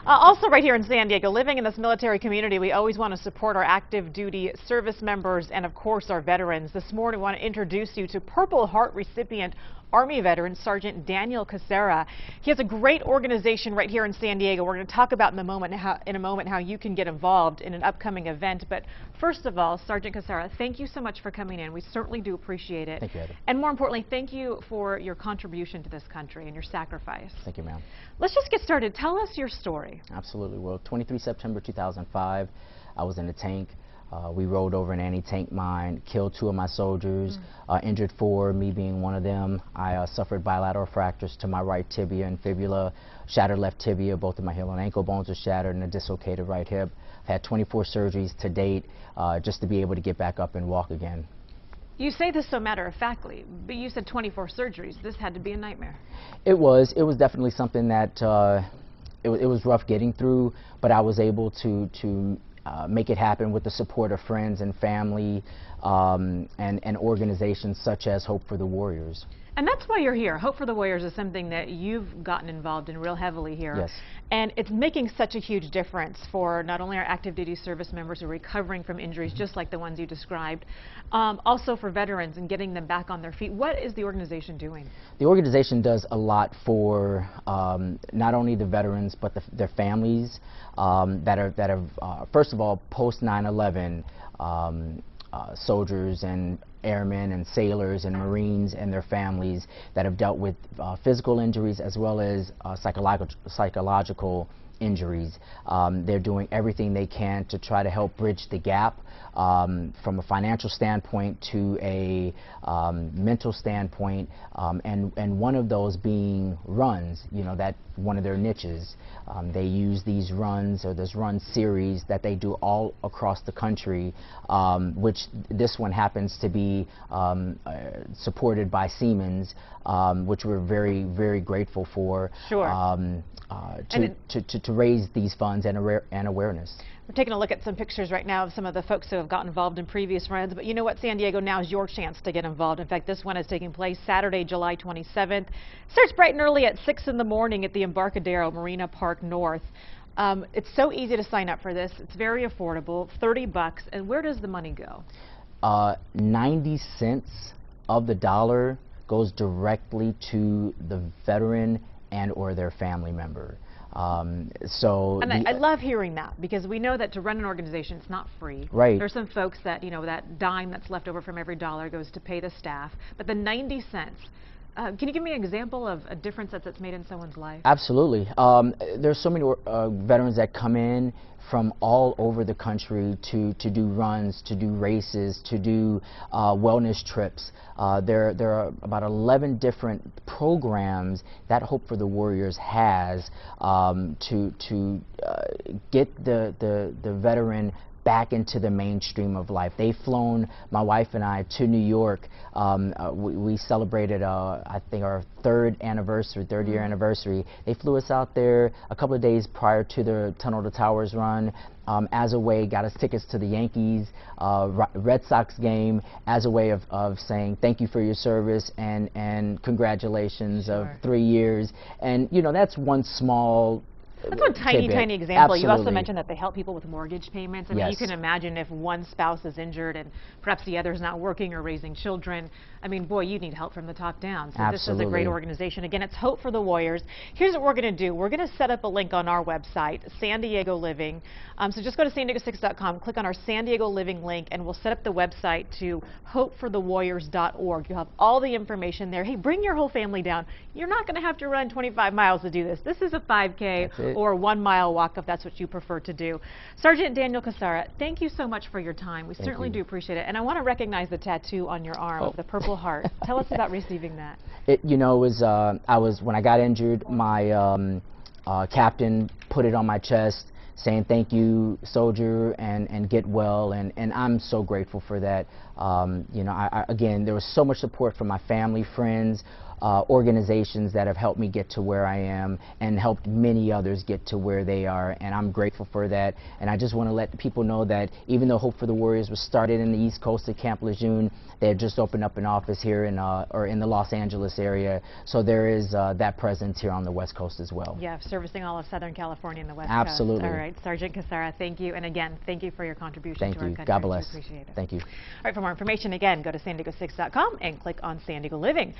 Also right here in San Diego, living in this military community, we always want to support our active duty service members and, of course, our veterans. This morning, we want to introduce you to Purple Heart recipient Army veteran Sergeant Daniel Casara. He has a great organization right here in San Diego. We're going to talk about in a moment how you can get involved in an upcoming event. But first of all, Sergeant Casara, thank you so much for coming in. We certainly do appreciate it. Thank you, Heather. And more importantly, thank you for your contribution to this country and your sacrifice. Thank you, ma'am. Let's just get started. Tell us your story. Absolutely. Well, 23 September 2005, I was in a tank. We rolled over an anti-tank mine, killed 2 of my soldiers, injured 4, me being one of them. I suffered bilateral fractures to my right tibia and fibula, shattered left tibia, both of my heel and ankle bones were shattered, and a dislocated right hip. I've had 24 surgeries to date just to be able to get back up and walk again. You say this so matter-of-factly, but you said 24 surgeries. This had to be a nightmare. It was definitely something that it was rough getting through, but I was able to make it happen with the support of friends and family and organizations such as Hope for the Warriors. And that's why you're here. Hope for the Warriors is something that you've gotten involved in real heavily here. Yes. And it's making such a huge difference for not only our active duty service members who are recovering from injuries just like the ones you described, also for veterans and getting them back on their feet. What is the organization doing? The organization does a lot for not only the veterans but their families that are first of all, post 9/11 soldiers and airmen and sailors and Marines and their families that have dealt with physical injuries as well as psychological injuries. They're doing everything they can to try to help bridge the gap from a financial standpoint to a mental standpoint, and one of those being runs, you know, that one of their niches. They use these runs or this run series that they do all across the country, which this one happens to be supported by Siemens, which we're very, very grateful for. Sure. To raise these funds and awareness. We're taking a look at some pictures right now of some of the folks who have gotten involved in previous runs, but you know what, San Diego, now is your chance to get involved. In fact, this one is taking place Saturday, July 27th. Starts bright and early at 6 in the morning at the Embarcadero Marina Park North. It's so easy to sign up for this. It's very affordable, $30. And where does the money go? 90 cents of the dollar goes directly to the veteran and or their family member. I love hearing that, because we know that to run an organization, it's not free. Right. There's some folks that, you know, that dime that's left over from every dollar goes to pay the staff, but the 90 cents, can you give me an example of a difference that's made in someone's life? Absolutely. There's so many veterans that come in from all over the country to do runs, to do races, to do wellness trips. There are about 11 different programs that Hope for the Warriors has to get the veteran back into the mainstream of life. They've flown my wife and I to New York. We celebrated, I think, our third year anniversary. They flew us out there a couple of days prior to the Tunnel to Towers run. As a way, got us tickets to the Yankees Red Sox game as a way of saying thank you for your service and congratulations. Sure. Of 3 years. And you know, that's one small That's one tiny example. Absolutely. You also mentioned that they help people with mortgage payments. I mean, yes. You can imagine if one spouse is injured and perhaps the other is not working or raising children. I mean, boy, you need help from the top down. So Absolutely. This is a great organization. Again, it's Hope for the Warriors. Here's what we're going to do. We're going to set up a link on our website, San Diego Living. So just go to san-diego6.com, click on our San Diego Living link, and we'll set up the website to hopeforthewarriors.org. You'll have all the information there. Hey, bring your whole family down. You're not going to have to run 25 miles to do this. This is a 5K or 1 mile walk if that's what you prefer to do. Sergeant Daniel Casara, thank you so much for your time. We certainly do appreciate it. And I want to recognize the tattoo on your arm of the Purple Heart. Tell us about receiving that. You know, it was when I got injured, my captain put it on my chest saying thank you, soldier, and get well, and I'm so grateful for that. You know, again, there was so much support from my family, friends, organizations that have helped me get to where I am and helped many others get to where they are, and I'm grateful for that. And I just want to let the people know that even though Hope for the Warriors was started in the East Coast at Camp Lejeune, they have just opened up an office here in the Los Angeles area, so there is that presence here on the West Coast as well. Yeah, servicing all of Southern California and the West Absolutely. Coast. All right, Sergeant Casara, thank you, and again, thank you for your contribution to our country. God bless. We appreciate it. Thank you. All right, for more information, again, go to san diego6.com and click on San Diego Living.